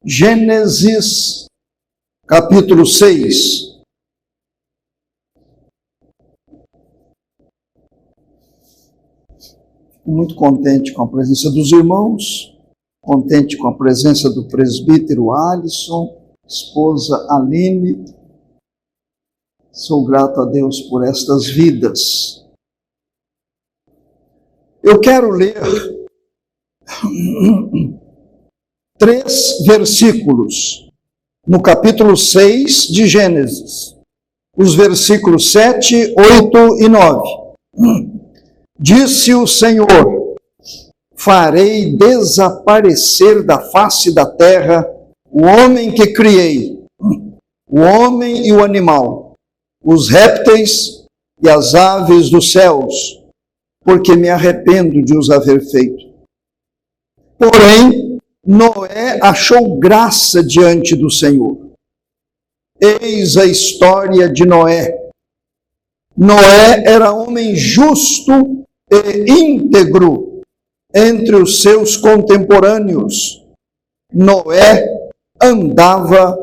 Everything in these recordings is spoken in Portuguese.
Gênesis, capítulo 6. Fico muito contente com a presença dos irmãos, contente com a presença do presbítero Alisson, esposa Aline. Sou grato a Deus por estas vidas. Eu quero ler 3 versículos no capítulo 6 de Gênesis, os versículos 7, 8 e 9. Disse o Senhor: farei desaparecer da face da terra o homem que criei, o homem e o animal, os répteis e as aves dos céus, porque me arrependo de os haver feito. Porém, Noé achou graça diante do Senhor. Eis a história de Noé. Noé era homem justo e íntegro entre os seus contemporâneos. Noé andava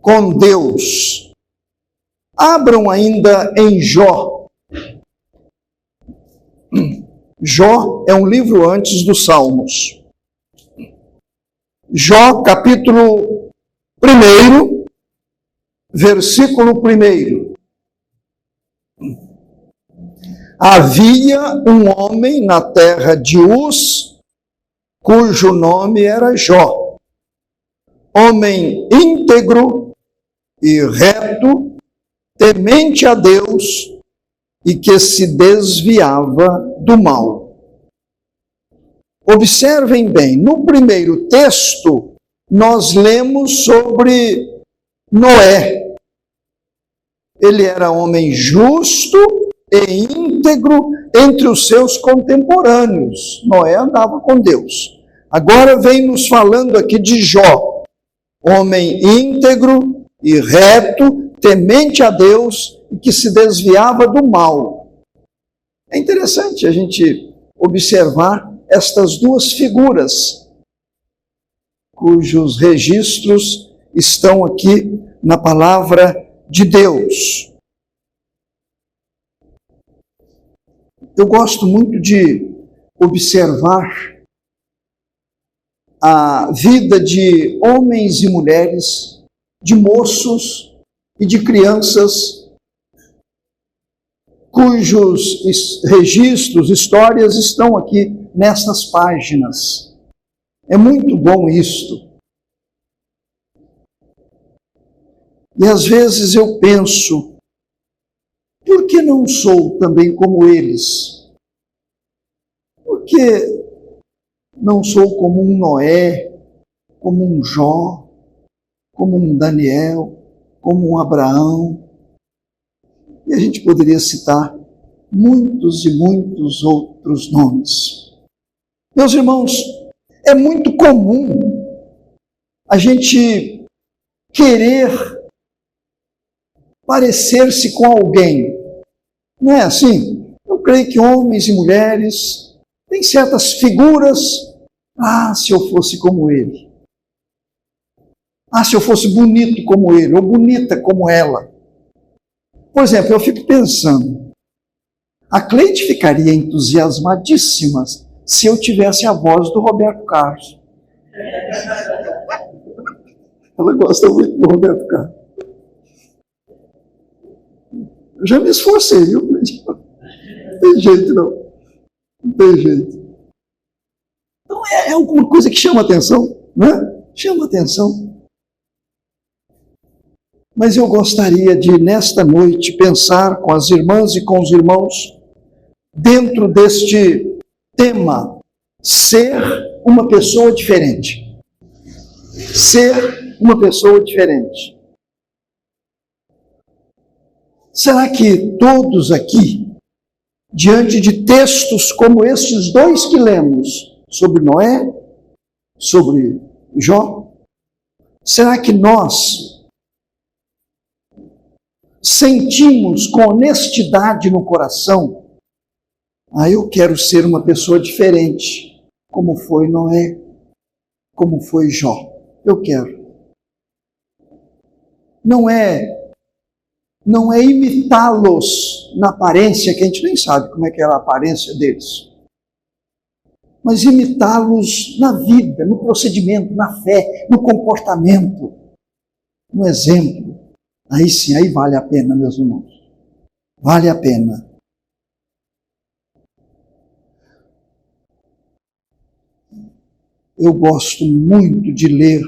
com Deus. Abram ainda em Jó. Jó é um livro antes dos Salmos. Jó, capítulo 1, versículo 1. Havia um homem na terra de Uz, cujo nome era Jó, homem íntegro e reto, temente a Deus e que se desviava do mal. Observem bem, no primeiro texto, nós lemos sobre Noé. Ele era homem justo e íntegro entre os seus contemporâneos. Noé andava com Deus. Agora vem nos falando aqui de Jó, homem íntegro e reto, temente a Deus e que se desviava do mal. É interessante a gente observar estas duas figuras, cujos registros estão aqui na palavra de Deus. Eu gosto muito de observar a vida de homens e mulheres, de moços e de crianças, cujos registros, histórias estão aqui nessas páginas. É muito bom isto. E às vezes eu penso, por que não sou também como eles? Por que não sou como um Noé, como um Jó, como um Daniel, como um Abraão? E a gente poderia citar muitos e muitos outros nomes. Meus irmãos, é muito comum a gente querer parecer-se com alguém. Não é assim? Eu creio que homens e mulheres têm certas figuras. Ah, se eu fosse como ele. Ah, se eu fosse bonito como ele, ou bonita como ela. Por exemplo, eu fico pensando, a Cleide ficaria entusiasmadíssima se eu tivesse a voz do Roberto Carlos. Ela gosta muito do Roberto Carlos. Eu já me esforcei, viu? Não tem jeito, não. Não tem jeito. Então é alguma coisa que chama atenção, não é? Chama atenção. Mas eu gostaria de, nesta noite, pensar com as irmãs e com os irmãos, dentro deste tema, ser uma pessoa diferente. Ser uma pessoa diferente. Será que todos aqui, diante de textos como estes 2 que lemos, sobre Noé, sobre Jó, será que nós sentimos com honestidade no coração, eu quero ser uma pessoa diferente, como foi Noé, como foi Jó. Eu quero. Não é imitá-los na aparência, que a gente nem sabe como é que era a aparência deles, mas imitá-los na vida, no procedimento, na fé, no comportamento, no exemplo. Aí sim, aí vale a pena, meus irmãos. Vale a pena. Eu gosto muito de ler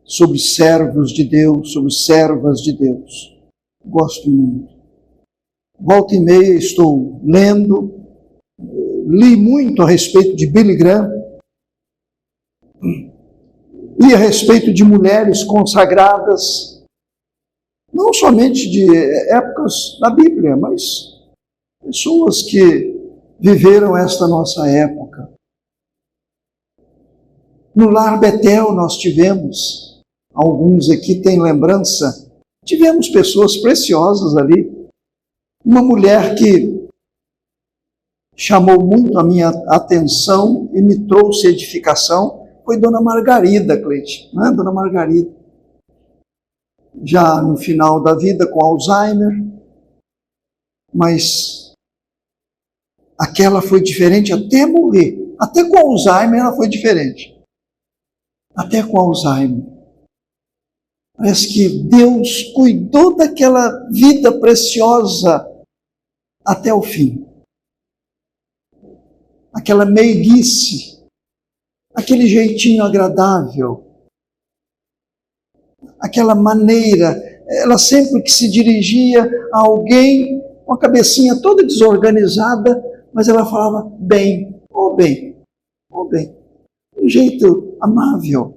sobre servos de Deus, sobre servas de Deus. Gosto muito. Volta e meia estou lendo, li muito a respeito de Billy Graham, li a respeito de mulheres consagradas, não somente de épocas da Bíblia, mas pessoas que viveram esta nossa época. No Lar Betel nós tivemos, alguns aqui têm lembrança, tivemos pessoas preciosas ali. Uma mulher que chamou muito a minha atenção e me trouxe edificação foi Dona Margarida, Cleide, né? Dona Margarida. Já no final da vida com Alzheimer, mas aquela foi diferente até morrer. Até com Alzheimer ela foi diferente. Até com Alzheimer. Parece que Deus cuidou daquela vida preciosa até o fim. Aquela meiguice, aquele jeitinho agradável, aquela maneira, ela sempre que se dirigia a alguém com a cabecinha toda desorganizada, mas ela falava bem, oh bem, oh bem, de um jeito amável.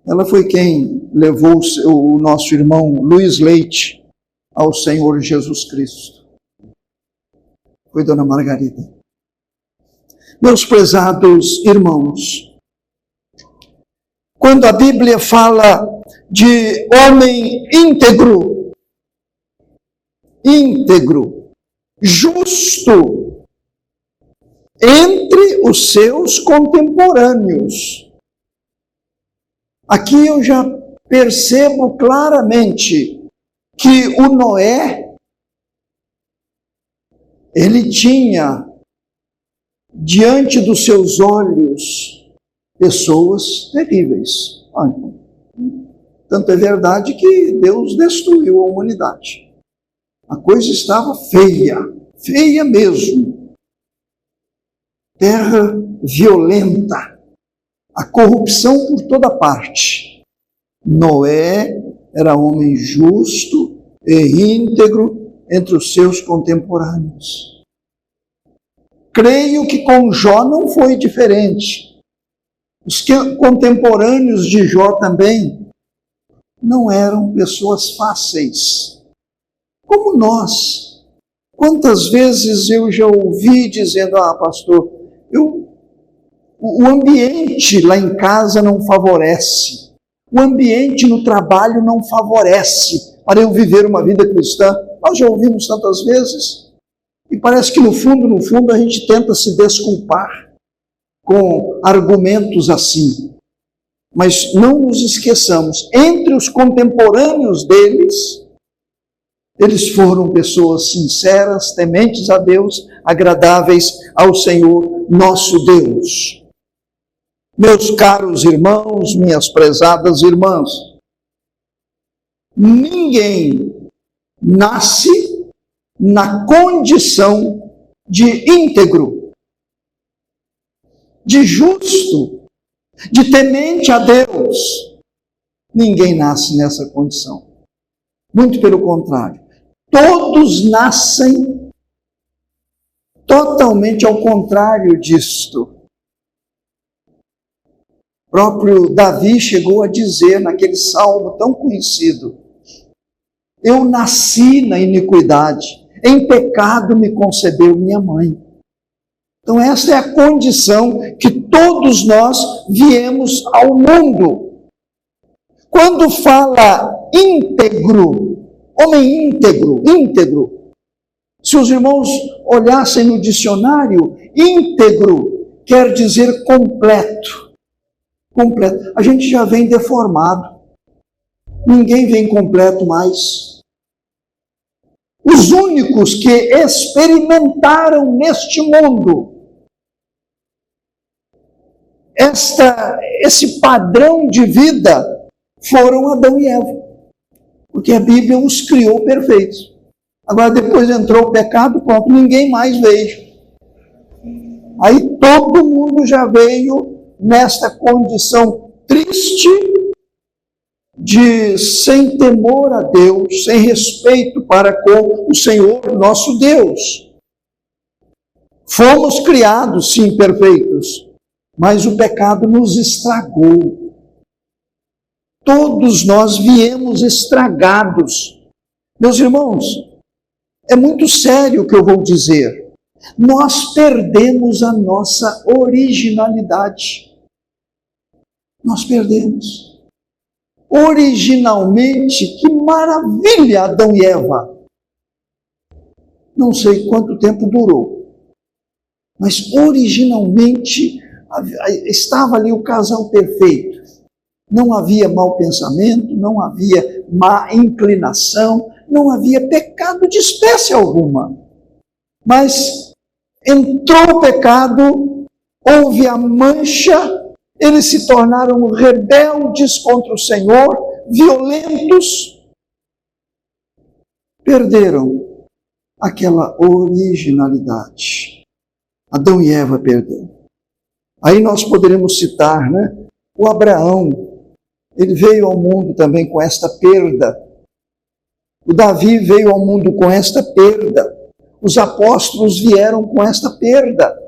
Ela foi quem levou o nosso irmão Luiz Leite ao Senhor Jesus Cristo. Foi Dona Margarida. Meus prezados irmãos, quando a Bíblia fala de homem íntegro, justo, entre os seus contemporâneos, aqui eu já percebo claramente que o Noé, ele tinha diante dos seus olhos pessoas terríveis. Tanto é verdade que Deus destruiu a humanidade. A coisa estava feia, feia mesmo. Terra violenta, a corrupção por toda parte. Noé era homem justo e íntegro entre os seus contemporâneos. Creio que com Jó não foi diferente. Os contemporâneos de Jó também não eram pessoas fáceis, como nós. Quantas vezes eu já ouvi dizendo, pastor, o ambiente lá em casa não favorece, o ambiente no trabalho não favorece para eu viver uma vida cristã. Nós já ouvimos tantas vezes, e parece que no fundo a gente tenta se desculpar com argumentos assim. Mas não nos esqueçamos, entre os contemporâneos deles, eles foram pessoas sinceras, tementes a Deus, agradáveis ao Senhor nosso Deus. Meus caros irmãos, minhas prezadas irmãs, ninguém nasce na condição de íntegro, de justo, de temente a Deus. Ninguém nasce nessa condição. Muito pelo contrário. Todos nascem totalmente ao contrário disto. O próprio Davi chegou a dizer naquele salmo tão conhecido: eu nasci na iniquidade, em pecado me concebeu minha mãe. Então essa é a condição que todos nós viemos ao mundo. Quando fala íntegro, homem íntegro, se os irmãos olhassem no dicionário, íntegro quer dizer completo. Completo. A gente já vem deformado. Ninguém vem completo mais. Os únicos que experimentaram neste mundo esse padrão de vida foram Adão e Eva. Porque a Bíblia os criou perfeitos. Agora, depois entrou o pecado, pronto, ninguém mais veio. Aí todo mundo já veio nesta condição triste de sem temor a Deus, sem respeito para com o Senhor nosso Deus. Fomos criados, sim, perfeitos, mas o pecado nos estragou. Todos nós viemos estragados. Meus irmãos, é muito sério o que eu vou dizer. Nós perdemos a nossa originalidade. Nós perdemos. Originalmente, que maravilha, Adão e Eva. Não sei quanto tempo durou, mas originalmente estava ali o casal perfeito. Não havia mau pensamento, não havia má inclinação, não havia pecado de espécie alguma. Mas entrou o pecado, houve a mancha, eles se tornaram rebeldes contra o Senhor, violentos, perderam aquela originalidade. Adão e Eva perderam. Aí nós poderemos citar, o Abraão, ele veio ao mundo também com esta perda. O Davi veio ao mundo com esta perda. Os apóstolos vieram com esta perda.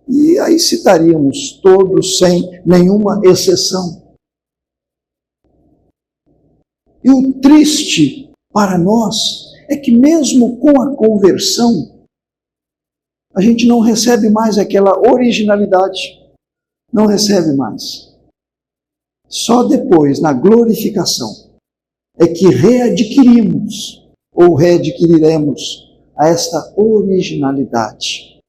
E aí citaríamos todos sem nenhuma exceção. E o triste para nós é que mesmo com a conversão, a gente não recebe mais aquela originalidade. Não recebe mais. Só depois, na glorificação, é que readquirimos ou readquiriremos esta originalidade.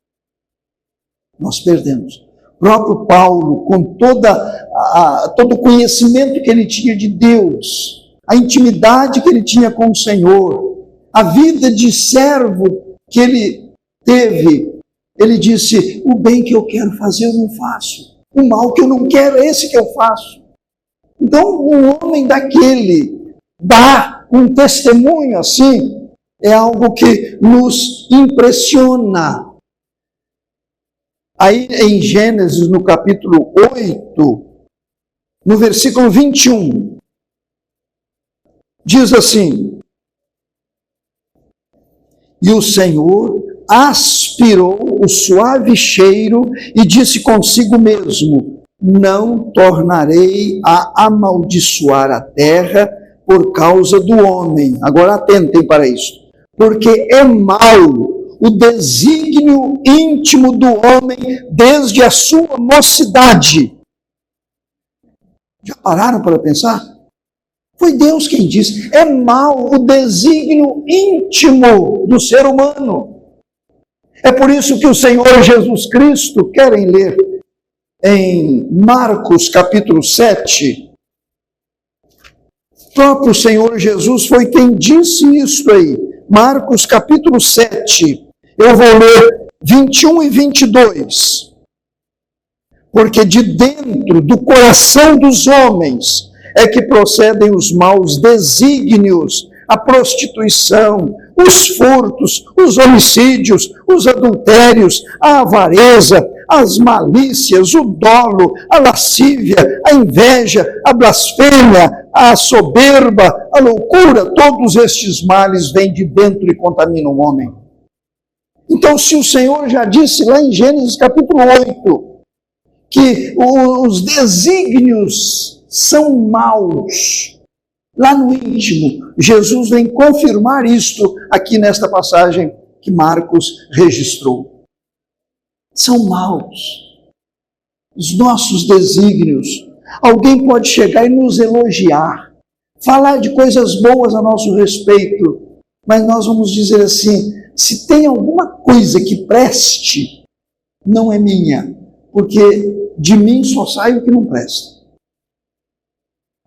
Nós perdemos. O próprio Paulo, com todo o conhecimento que ele tinha de Deus, a intimidade que ele tinha com o Senhor, a vida de servo que ele teve, ele disse, o bem que eu quero fazer eu não faço, o mal que eu não quero é esse que eu faço. Então, um homem daquele dá um testemunho assim, é algo que nos impressiona. Aí em Gênesis, no capítulo 8, no versículo 21, diz assim, e o Senhor aspirou o suave cheiro e disse consigo mesmo, não tornarei a amaldiçoar a terra por causa do homem. Agora atentem para isso. Porque é mau o desígnio íntimo do homem desde a sua mocidade. Já pararam para pensar? Foi Deus quem disse. É mau o desígnio íntimo do ser humano. É por isso que o Senhor Jesus Cristo, querem ler em Marcos capítulo 7, o próprio Senhor Jesus foi quem disse isso aí. Marcos capítulo 7, eu vou ler 21 e 22. Porque de dentro do coração dos homens é que procedem os maus desígnios, a prostituição, os furtos, os homicídios, os adultérios, a avareza, as malícias, o dolo, a lascívia, a inveja, a blasfêmia, a soberba, a loucura, todos estes males vêm de dentro e contaminam o homem. Então, se o Senhor já disse lá em Gênesis capítulo 8, que os desígnios são maus, lá no íntimo, Jesus vem confirmar isto aqui nesta passagem que Marcos registrou. São maus. Os nossos desígnios. Alguém pode chegar e nos elogiar, falar de coisas boas a nosso respeito, mas nós vamos dizer assim, se tem alguma coisa que preste, não é minha, porque de mim só sai o que não presta.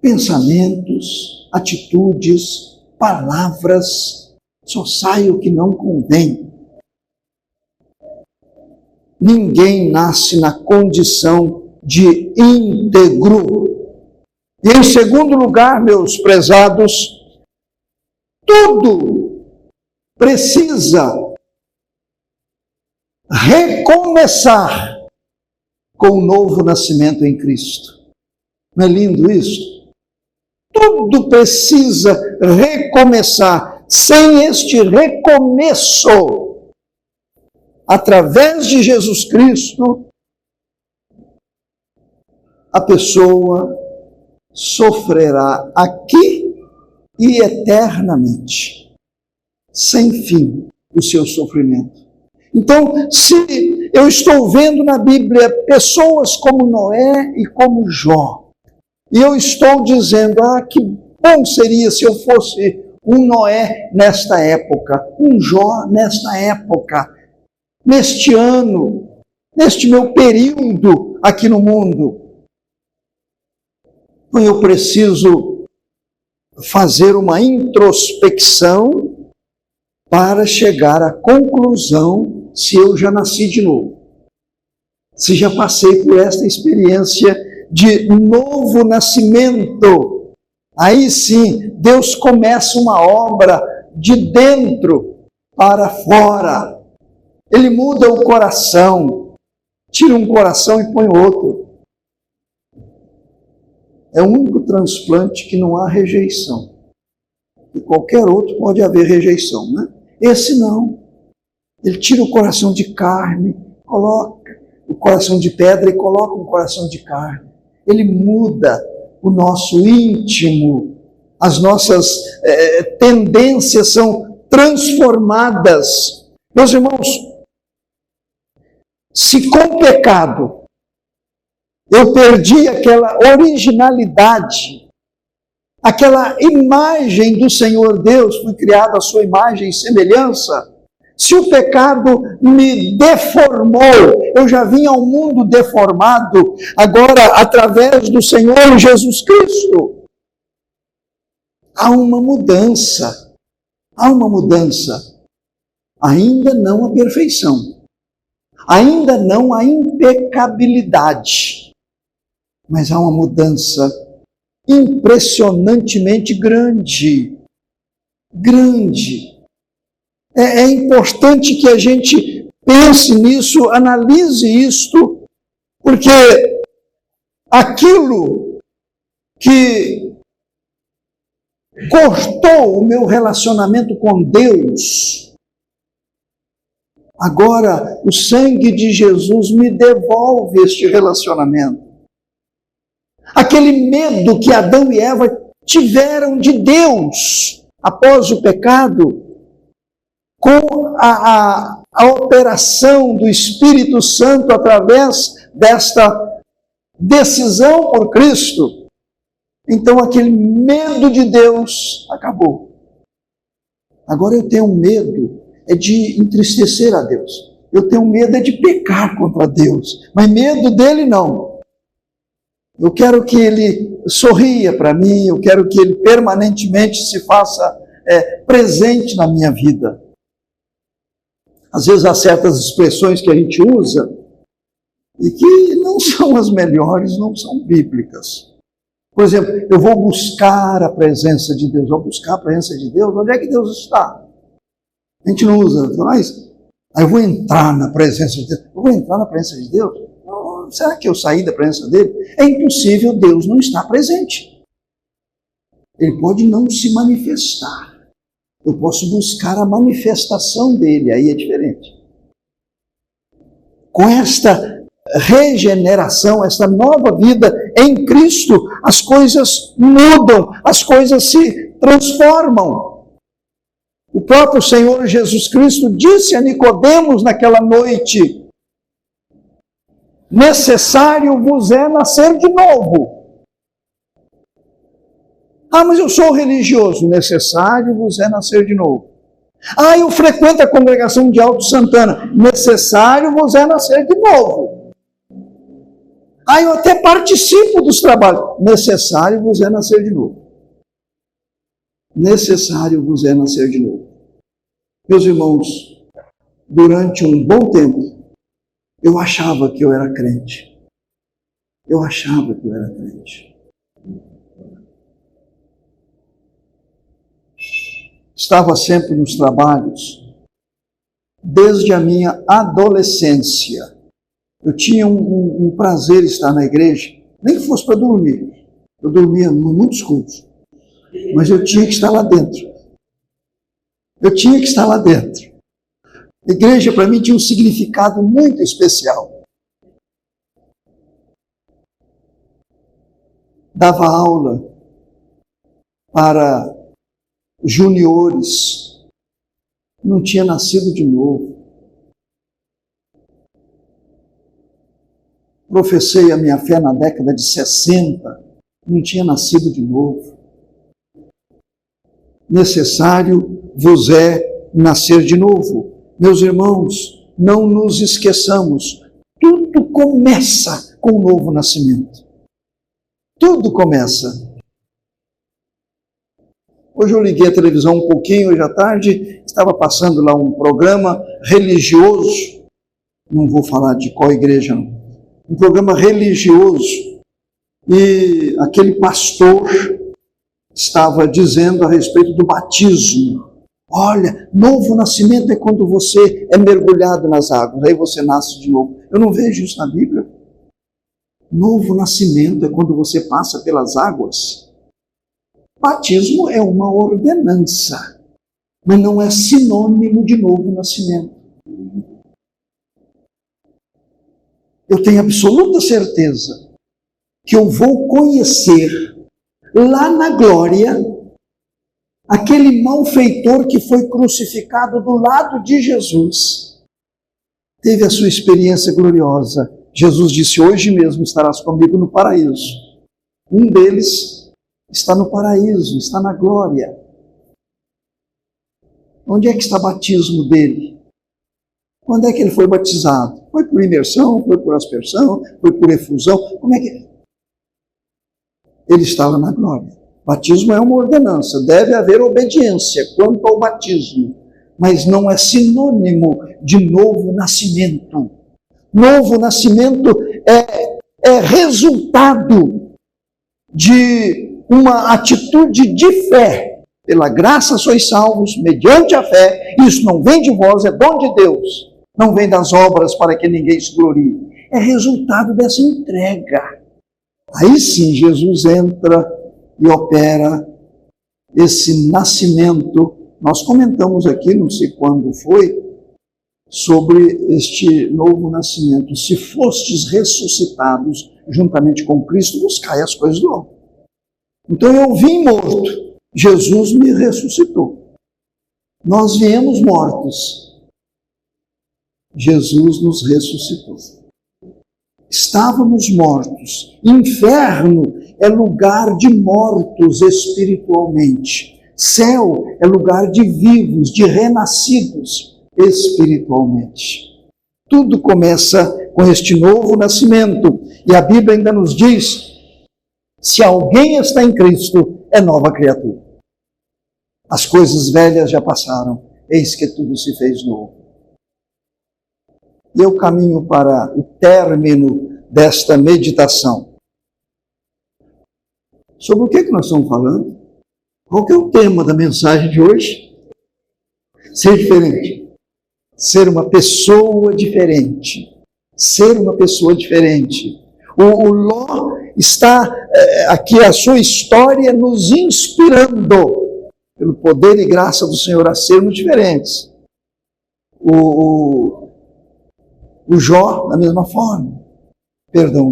Pensamentos, atitudes, palavras, só sai o que não convém. Ninguém nasce na condição de íntegro. E em segundo lugar, meus prezados, tudo precisa recomeçar com o novo nascimento em Cristo. Não é lindo isso? Tudo precisa recomeçar. Sem este recomeço, através de Jesus Cristo, a pessoa sofrerá aqui e eternamente, sem fim, o seu sofrimento. Então, se eu estou vendo na Bíblia pessoas como Noé e como Jó, e eu estou dizendo, que bom seria se eu fosse um Noé nesta época, um Jó nesta época, neste ano, neste meu período aqui no mundo. Então eu preciso fazer uma introspecção para chegar à conclusão se eu já nasci de novo. Se já passei por esta experiência de novo nascimento. Aí sim, Deus começa uma obra de dentro para fora. Ele muda o coração, tira um coração e põe outro. É o único transplante que não há rejeição. E qualquer outro pode haver rejeição, né? Esse não. Ele tira o coração de carne, coloca o coração de pedra e coloca um coração de carne. Ele muda o nosso íntimo. As nossas tendências são transformadas. Meus irmãos, se com o pecado eu perdi aquela originalidade, aquela imagem do Senhor Deus, fui criado à sua imagem e semelhança. Se o pecado me deformou, eu já vim ao mundo deformado, agora através do Senhor Jesus Cristo, há uma mudança, ainda não a perfeição, ainda não a impecabilidade, mas há uma mudança impressionantemente grande. É importante que a gente pense nisso, analise isto, porque aquilo que cortou o meu relacionamento com Deus, agora o sangue de Jesus me devolve este relacionamento. Aquele medo que Adão e Eva tiveram de Deus após o pecado, com a operação do Espírito Santo através desta decisão por Cristo, então aquele medo de Deus acabou. Agora eu tenho medo de entristecer a Deus. Eu tenho medo de pecar contra Deus, mas medo dele não. Eu quero que ele sorria para mim, eu quero que ele permanentemente se faça presente na minha vida. Às vezes há certas expressões que a gente usa e que não são as melhores, não são bíblicas. Por exemplo, eu vou buscar a presença de Deus. Vou buscar a presença de Deus? Onde é que Deus está? A gente não usa, mas eu vou entrar na presença de Deus. Eu vou entrar na presença de Deus? Será que eu saí da presença dele? É impossível, Deus não está presente. Ele pode não se manifestar. Eu posso buscar a manifestação dele, aí é diferente. Com esta regeneração, esta nova vida em Cristo, as coisas mudam, as coisas se transformam. O próprio Senhor Jesus Cristo disse a Nicodemos naquela noite: necessário vos é nascer de novo. Mas eu sou religioso. Necessário vos é nascer de novo. Eu frequento a congregação de Alto Santana. Necessário vos é nascer de novo. Eu até participo dos trabalhos. Necessário vos é nascer de novo. Necessário vos é nascer de novo. Meus irmãos, durante um bom tempo, eu achava que eu era crente. Eu achava que eu era crente. Estava sempre nos trabalhos, desde a minha adolescência. Eu tinha um prazer em estar na igreja, nem que fosse para dormir. Eu dormia em muitos cultos, mas eu tinha que estar lá dentro. Eu tinha que estar lá dentro. A igreja para mim tinha um significado muito especial. Dava aula para juniores, não tinha nascido de novo. Professei a minha fé na década de 60, não tinha nascido de novo. Necessário vos é nascer de novo. Meus irmãos, não nos esqueçamos, tudo começa com o novo nascimento. Tudo começa. Hoje eu liguei a televisão um pouquinho, hoje à tarde, estava passando lá um programa religioso, não vou falar de qual igreja não, um programa religioso, e aquele pastor estava dizendo a respeito do batismo. Olha, novo nascimento é quando você é mergulhado nas águas, aí você nasce de novo. Eu não vejo isso na Bíblia. Novo nascimento é quando você passa pelas águas. Batismo é uma ordenança, mas não é sinônimo de novo nascimento. Eu tenho absoluta certeza que eu vou conhecer lá na glória aquele malfeitor que foi crucificado do lado de Jesus. Teve a sua experiência gloriosa. Jesus disse: hoje mesmo estarás comigo no paraíso. Um deles está no paraíso, está na glória. Onde é que está o batismo dele? Quando é que ele foi batizado? Foi por imersão, foi por aspersão, foi por efusão? Como é que... Ele estava na glória. Batismo é uma ordenança, deve haver obediência quanto ao batismo, mas não é sinônimo de novo nascimento. Novo nascimento é resultado de uma atitude de fé. Pela graça sois salvos, mediante a fé. Isso não vem de vós, é dom de Deus. Não vem das obras para que ninguém se glorie. É resultado dessa entrega. Aí sim Jesus entra e opera esse nascimento. Nós comentamos aqui, não sei quando foi, sobre este novo nascimento. Se fostes ressuscitados juntamente com Cristo, buscai as coisas do alto. Então eu vim morto, Jesus me ressuscitou. Nós viemos mortos, Jesus nos ressuscitou. Estávamos mortos. Inferno é lugar de mortos espiritualmente. Céu é lugar de vivos, de renascidos espiritualmente. Tudo começa com este novo nascimento. E a Bíblia ainda nos diz: se alguém está em Cristo, é nova criatura. As coisas velhas já passaram, eis que tudo se fez novo. E eu caminho para o término desta meditação. Sobre o que nós estamos falando? Qual que é o tema da mensagem de hoje? Ser diferente. Ser uma pessoa diferente. Ser uma pessoa diferente. O Ló está aqui, a sua história nos inspirando, pelo poder e graça do Senhor, a sermos diferentes. O Jó, da mesma forma. Perdão,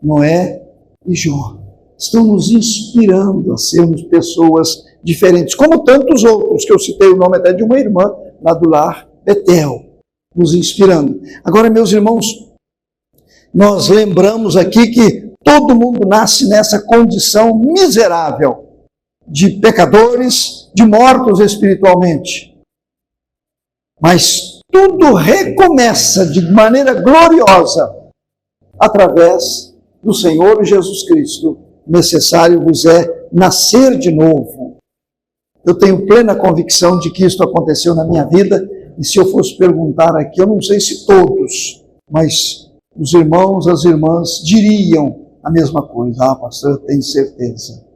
Noé e Jó estão nos inspirando a sermos pessoas diferentes, como tantos outros, que eu citei o nome até de uma irmã lá do lar Betel, nos inspirando. Agora, meus irmãos, nós lembramos aqui que todo mundo nasce nessa condição miserável de pecadores, de mortos espiritualmente. Mas tudo recomeça de maneira gloriosa através do Senhor Jesus Cristo. Necessário vos é nascer de novo. Eu tenho plena convicção de que isto aconteceu na minha vida, e se eu fosse perguntar aqui, eu não sei se todos, mas os irmãos, as irmãs diriam a mesma coisa. Ah, pastor, eu tenho certeza.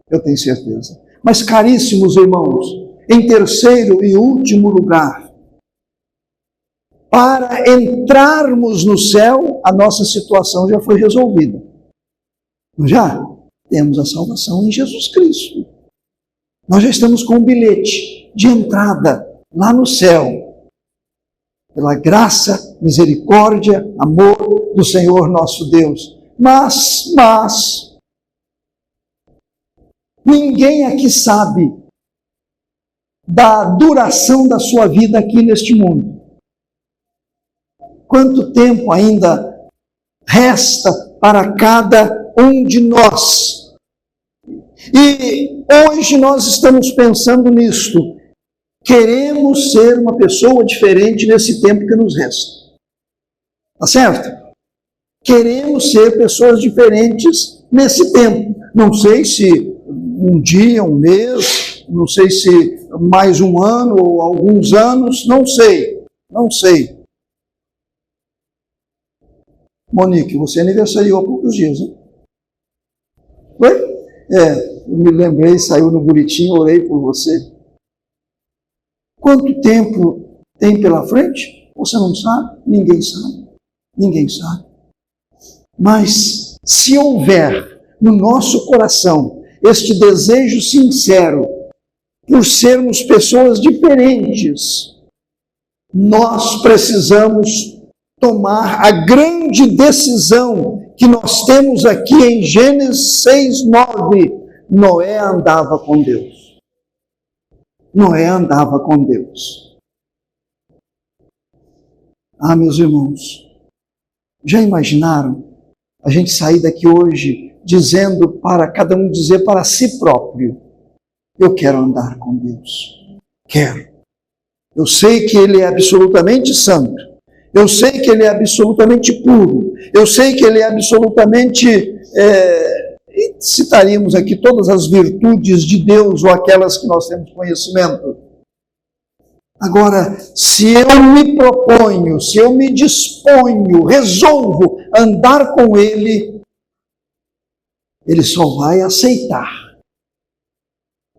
Mas, caríssimos irmãos, em terceiro e último lugar, para entrarmos no céu, a nossa situação já foi resolvida. Já temos a salvação em Jesus Cristo. Nós já estamos com um bilhete de entrada lá no céu. Pela graça, misericórdia, amor do Senhor nosso Deus. Mas, ninguém aqui sabe da duração da sua vida aqui neste mundo. Quanto tempo ainda resta para cada um de nós? E hoje nós estamos pensando nisto. Queremos ser uma pessoa diferente nesse tempo que nos resta. Tá certo? Queremos ser pessoas diferentes nesse tempo. Não sei se um dia, um mês, não sei se mais um ano ou alguns anos, não sei. Monique, você aniversariou há poucos dias, né? Foi? Eu me lembrei, saiu no boletim, orei por você. Quanto tempo tem pela frente? Você não sabe? Ninguém sabe. Mas se houver no nosso coração este desejo sincero por sermos pessoas diferentes, nós precisamos tomar a grande decisão que nós temos aqui em Gênesis 6:9. Noé andava com Deus. Ah, meus irmãos, já imaginaram a gente sair daqui hoje dizendo para cada um dizer para si próprio: eu quero andar com Deus. Quero. Eu sei que Ele é absolutamente santo. Eu sei que Ele é absolutamente puro. Eu sei que Ele é absolutamente... citaríamos aqui todas as virtudes de Deus ou aquelas que nós temos conhecimento. Agora, se eu me proponho, se eu me disponho, resolvo andar com Ele, Ele só vai aceitar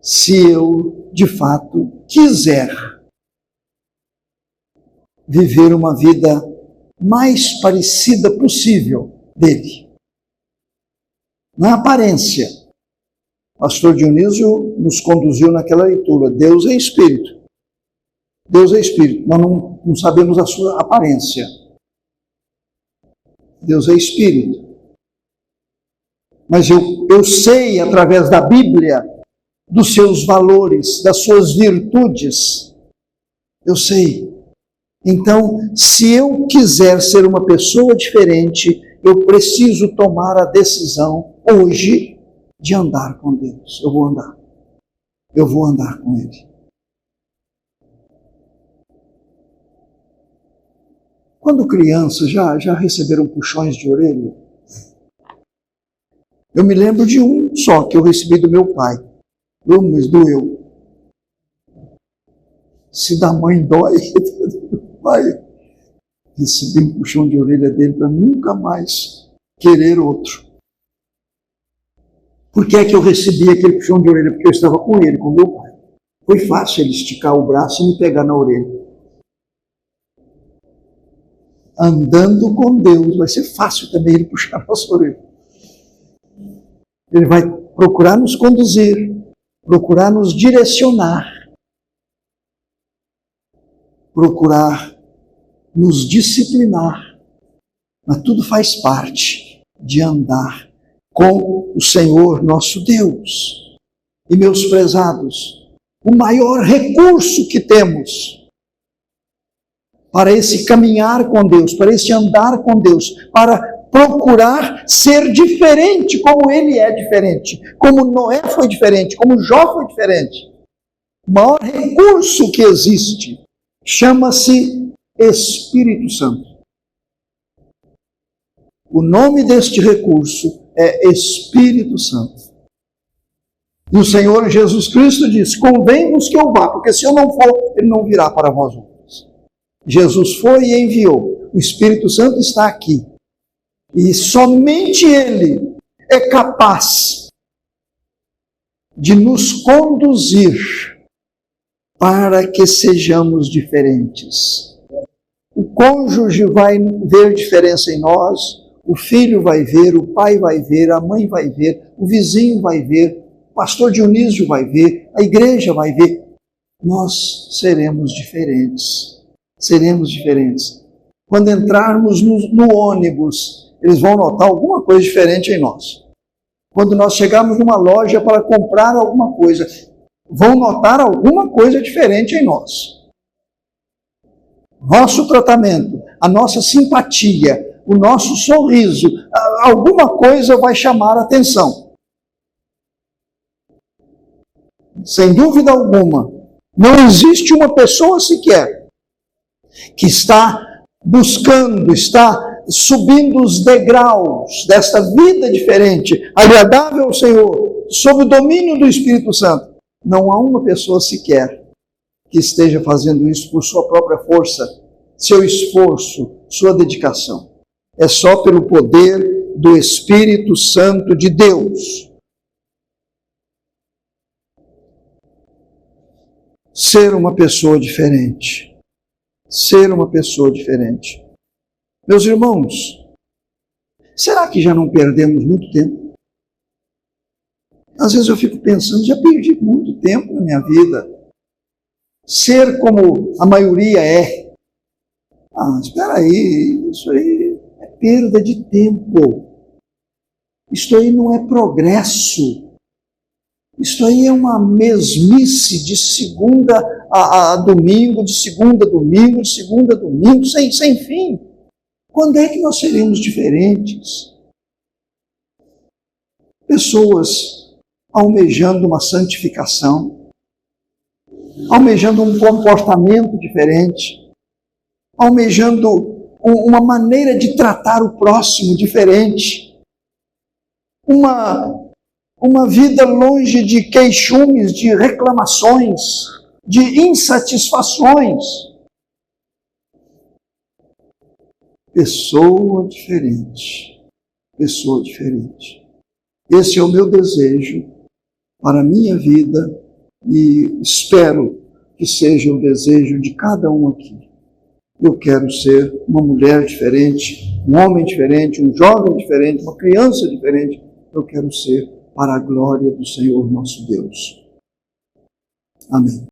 se eu, de fato, quiser viver uma vida mais parecida possível dele. Na aparência, o pastor Dionísio nos conduziu naquela leitura. Deus é Espírito. Nós não sabemos a sua aparência. Deus é Espírito. Mas eu sei, através da Bíblia, dos seus valores, das suas virtudes. Eu sei. Então, se eu quiser ser uma pessoa diferente, eu preciso tomar a decisão hoje de andar com Deus. Eu vou andar com Ele. Quando criança, já receberam puxões de orelha? Eu me lembro de um só que eu recebi do meu pai. Mas doeu. Se da mãe dói, pai, recebi um puxão de orelha dele para nunca mais querer outro. Por que é que eu recebi aquele puxão de orelha? Porque eu estava com ele, com meu pai. Foi fácil ele esticar o braço e me pegar na orelha. Andando com Deus, vai ser fácil também ele puxar a nossa orelha. Ele vai procurar nos conduzir, procurar nos direcionar, procurar nos disciplinar, mas tudo faz parte de andar com o Senhor nosso Deus. E, meus prezados, o maior recurso que temos para esse caminhar com Deus, para esse andar com Deus, para procurar ser diferente como Ele é diferente, como Noé foi diferente, como Jó foi diferente. O maior recurso que existe chama-se Espírito Santo. O nome deste recurso é Espírito Santo. E o Senhor Jesus Cristo diz: convém-vos que eu vá, porque se eu não for, ele não virá para vós outros. Jesus foi e enviou. O Espírito Santo está aqui. E somente ele é capaz de nos conduzir para que sejamos diferentes. O cônjuge vai ver diferença em nós, o filho vai ver, o pai vai ver, a mãe vai ver, o vizinho vai ver, o pastor Dionísio vai ver, a igreja vai ver. Nós seremos diferentes. Seremos diferentes. Quando entrarmos no ônibus, eles vão notar alguma coisa diferente em nós. Quando nós chegarmos numa loja para comprar alguma coisa, vão notar alguma coisa diferente em nós. Nosso tratamento, a nossa simpatia, o nosso sorriso, alguma coisa vai chamar a atenção. Sem dúvida alguma, não existe uma pessoa sequer que está buscando, está subindo os degraus desta vida diferente, agradável ao Senhor, sob o domínio do Espírito Santo. Não há uma pessoa sequer que esteja fazendo isso por sua própria força, seu esforço, sua dedicação. É só pelo poder do Espírito Santo de Deus. Ser uma pessoa diferente. Ser uma pessoa diferente. Meus irmãos, será que já não perdemos muito tempo? Às vezes eu fico pensando, já perdi muito tempo na minha vida. Ser como a maioria é. Espera aí, isso aí é perda de tempo. Isso aí não é progresso. Isso aí é uma mesmice de segunda a domingo, de segunda a domingo, de segunda a domingo, sem fim. Quando é que nós seremos diferentes? Pessoas almejando uma santificação, almejando um comportamento diferente, almejando uma maneira de tratar o próximo diferente, uma vida longe de queixumes, de reclamações, de insatisfações. Pessoa diferente. Pessoa diferente. Esse é o meu desejo para a minha vida e espero que seja o desejo de cada um aqui. Eu quero ser uma mulher diferente, um homem diferente, um jovem diferente, uma criança diferente. Eu quero ser para a glória do Senhor nosso Deus. Amém.